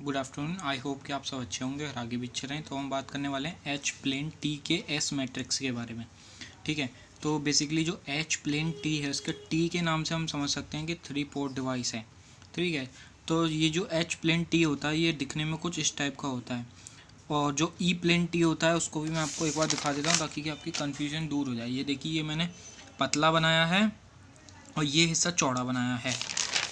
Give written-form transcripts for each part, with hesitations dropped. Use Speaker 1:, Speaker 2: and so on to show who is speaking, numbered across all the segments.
Speaker 1: Good afternoon. I hope कि आप सब अच्छे होंगे और आगे भी अच्छे रहें। तो हम बात करने वाले हैं एच प्लेन टी के एस मैट्रिक्स के बारे में। ठीक है, तो बेसिकली जो एच प्लेन टी है उसके टी के नाम से हम समझ सकते हैं कि 3 पोर्ट डिवाइस है। ठीक है, तो ये जो एच प्लेन टी होता है ये दिखने में कुछ इस टाइप का होता है, और जो ई प्लेन टी होता है उसको भी मैं आपको एक बार दिखा देता हूँ ताकि कि आपकी कन्फ्यूजन दूर हो जाए। ये देखिए, ये मैंने पतला बनाया है और ये हिस्सा चौड़ा बनाया है।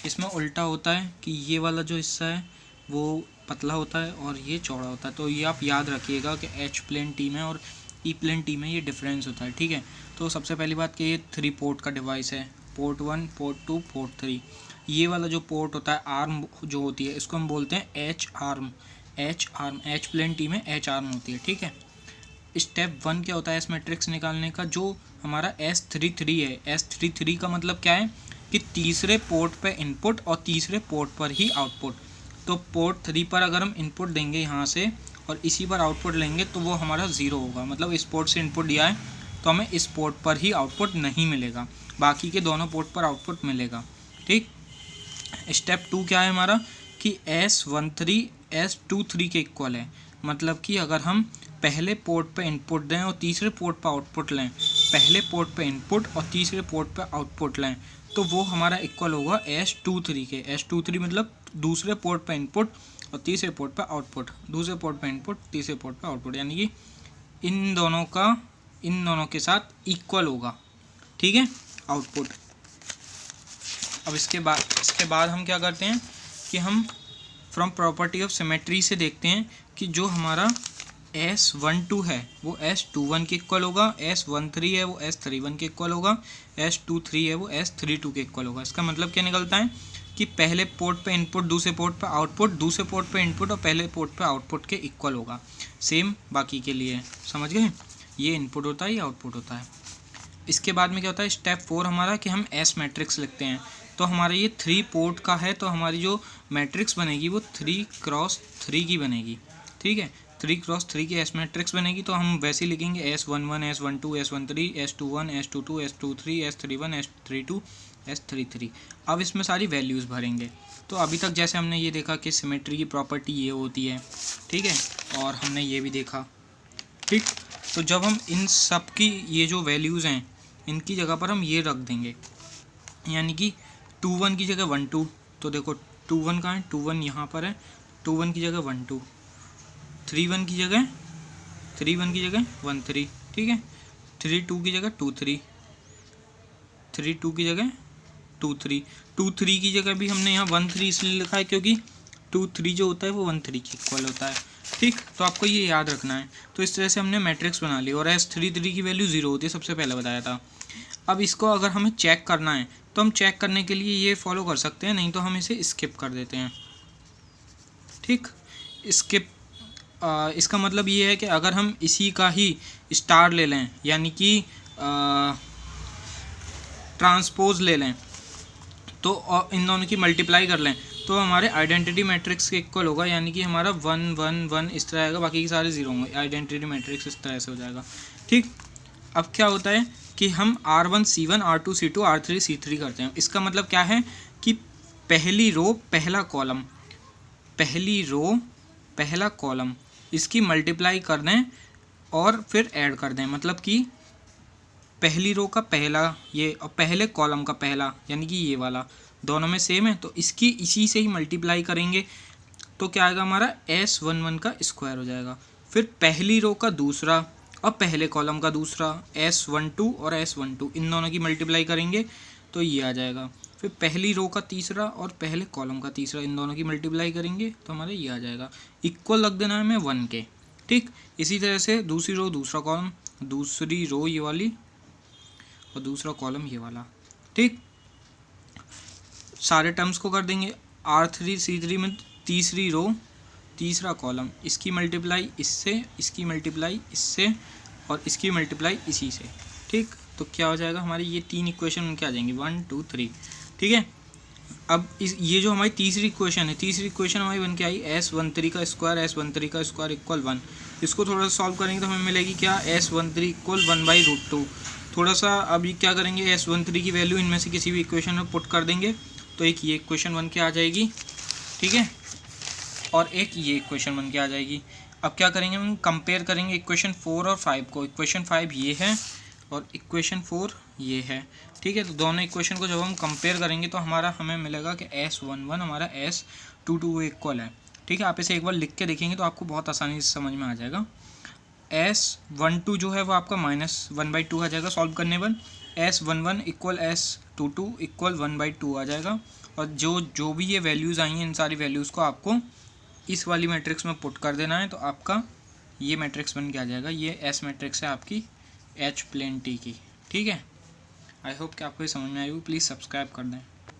Speaker 1: इसमें उल्टा होता है कि ये वाला जो हिस्सा है वो पतला होता है और ये चौड़ा होता है। तो ये आप याद रखिएगा कि एच प्लेन टी में और ई प्लेन टी में ये डिफरेंस होता है। ठीक है, तो सबसे पहली बात कि ये 3 पोर्ट का डिवाइस है, पोर्ट 1, पोर्ट 2, पोर्ट 3। ये वाला जो पोर्ट होता है, आर्म जो होती है, इसको हम बोलते हैं H arm. H plane T में एच आर्म होती है। ठीक है, स्टेप 1 क्या होता है एस मैट्रिक्स निकालने का? जो हमारा S33 है, S33 का मतलब क्या है कि तीसरे पोर्ट पे इनपुट और तीसरे पोर्ट पर ही आउटपुट। तो पोर्ट 3 पर अगर हम इनपुट देंगे यहाँ से और इसी पर आउटपुट लेंगे तो वो हमारा 0 होगा। मतलब इस पोर्ट से इनपुट दिया है तो हमें इस पोर्ट पर ही आउटपुट नहीं मिलेगा, बाकी के दोनों पोर्ट पर आउटपुट मिलेगा। ठीक, स्टेप 2 क्या है हमारा कि S13 S23 के इक्वल है। मतलब कि अगर हम पहले पोर्ट पे इनपुट दें और तीसरे पोर्ट पर आउटपुट लें, पहले पोर्ट पे इनपुट और तीसरे पोर्ट पे आउटपुट लें, तो वो हमारा इक्वल होगा S23 के। S23 मतलब दूसरे पोर्ट पे इनपुट और तीसरे पोर्ट पे आउटपुट, दूसरे पोर्ट पे इनपुट तीसरे पोर्ट पे आउटपुट, यानी कि इन दोनों के साथ इक्वल होगा। ठीक है, आउटपुट। अब इसके बाद हम क्या करते हैं कि हम फ्रॉम प्रॉपर्टी ऑफ सिमेट्री से देखते हैं कि जो हमारा S12 है वो S21 के इक्वल होगा, S13 है वो S31 के इक्वल होगा, S23 है वो S32 के इक्वल होगा। इसका मतलब क्या निकलता है कि पहले पोर्ट पे इनपुट, दूसरे पोर्ट पे आउटपुट, दूसरे पोर्ट पे इनपुट और पहले पोर्ट पे आउटपुट के इक्वल होगा। सेम बाकी के लिए, समझ गए? ये इनपुट होता है, ये आउटपुट होता है। इसके बाद में क्या होता है स्टेप 4 हमारा कि हम एस मैट्रिक्स लिखते हैं। तो हमारा ये 3 पोर्ट का है, तो हमारी जो मैट्रिक्स बनेगी वो 3x3 की बनेगी। ठीक है, 3x3 की एस मैट्रिक्स बनेगी। तो हम वैसे ही लिखेंगे S11, S12, S13, S21, S22, S23, S31, S32, S33। अब इसमें सारी वैल्यूज़ भरेंगे। तो अभी तक जैसे हमने ये देखा कि सिमेट्री की प्रॉपर्टी ये होती है, ठीक है, और हमने ये भी देखा। ठीक, तो जब हम इन सब की ये जो वैल्यूज़ हैं इनकी जगह पर हम ये रख देंगे, यानी कि 21 की जगह 12। तो देखो 21 कहाँ है, 21 यहाँ पर है, 21 की जगह 12, 31 की जगह 13। ठीक है, 32 की जगह 23, 32 की जगह 23 की जगह भी हमने यहाँ 13 इसलिए लिखा है क्योंकि 23 जो होता है वो 13 के इक्वल होता है। ठीक, तो आपको ये याद रखना है। तो इस तरह से हमने मैट्रिक्स बना ली और S33 की वैल्यू 0 होती है, सबसे पहले बताया था। अब इसको अगर हमें चेक करना है तो हम चेक करने के लिए ये फॉलो कर सकते हैं, नहीं तो हम इसे स्किप कर देते हैं। ठीक, स्किप इसका मतलब ये है कि अगर हम इसी का ही स्टार ले लें, यानी कि ट्रांसपोज ले लें, तो इन दोनों की मल्टीप्लाई कर लें, तो हमारे आइडेंटिटी मैट्रिक्स के इक्वल होगा, यानी कि हमारा 1 1 1 इस तरह आएगा, बाकी के सारे 0 होंगे। आइडेंटिटी मैट्रिक्स इस तरह से हो जाएगा। ठीक, अब क्या होता है कि हम R1 C1 R2 C2 R3 C3 करते हैं। इसका मतलब क्या है कि पहली रो पहला कॉलम इसकी मल्टीप्लाई कर दें और फिर ऐड कर दें। मतलब कि पहली रो का पहला ये और पहले कॉलम का पहला, यानी कि ये वाला दोनों में सेम है, तो इसकी इसी से ही मल्टीप्लाई करेंगे तो क्या आएगा, हमारा S11 का स्क्वायर हो जाएगा। फिर पहली रो का दूसरा और पहले कॉलम का दूसरा S12 और S12 इन दोनों की मल्टीप्लाई करेंगे तो ये आ जाएगा। फिर पहली रो का तीसरा और पहले कॉलम का तीसरा इन दोनों की मल्टीप्लाई करेंगे तो हमारा ये आ जाएगा। इक्वल रख देना है हमें 1 के। ठीक, इसी तरह से दूसरी रो दूसरा कॉलम, दूसरी रो ये वाली और दूसरा कॉलम ये वाला। ठीक, सारे टर्म्स को कर देंगे। R3 C3 में तीसरी रो तीसरा कॉलम, इसकी मल्टीप्लाई इससे, इसकी मल्टीप्लाई इससे और इसकी मल्टीप्लाई इसी से। ठीक, तो क्या हो जाएगा, हमारी ये 3 इक्वेशन उनके आ जाएंगी 1 2 3। ठीक है, अब ये जो हमारी तीसरी इक्वेशन है, तीसरी इक्वेशन हमारी बन के आई S13 का स्क्वायर इक्वल 1। इसको थोड़ा सा सॉल्व करेंगे तो हमें मिलेगी क्या, S13 इक्वल 1/√2। थोड़ा सा अभी क्या करेंगे, S13 की वैल्यू इनमें से किसी भी इक्वेशन में पुट कर देंगे तो एक ये इक्वेशन बन के आ जाएगी। ठीक है, और एक ये इक्वेशन बन के आ जाएगी। अब क्या करेंगे हम, कंपेयर करेंगे इक्वेशन 4 और 5 को। इक्वेशन 5 ये है और इक्वेशन 4 ये है, ठीक है। तो दोनों इक्वेशन को जब हम कंपेयर करेंगे तो हमें मिलेगा कि S11 हमारा S22 इक्वल है, ठीक है। आप इसे एक बार लिख के देखेंगे तो आपको बहुत आसानी से समझ में आ जाएगा। S12 जो है वो आपका -1/2 आ जाएगा सॉल्व करने पर। S11 इक्वल S22 इक्वल 1/2 आ जाएगा। और जो भी ये वैल्यूज़ आई हैं, इन सारी वैल्यूज़ को आपको इस वाली मैट्रिक्स में पुट कर देना है, तो आपका ये मैट्रिक्स बन के आ जाएगा। ये S मैट्रिक्स है आपकी H प्लेन T की, ठीक है। आई होप कि आपको ये समझ में आई होगी। प्लीज़ सब्सक्राइब कर दें।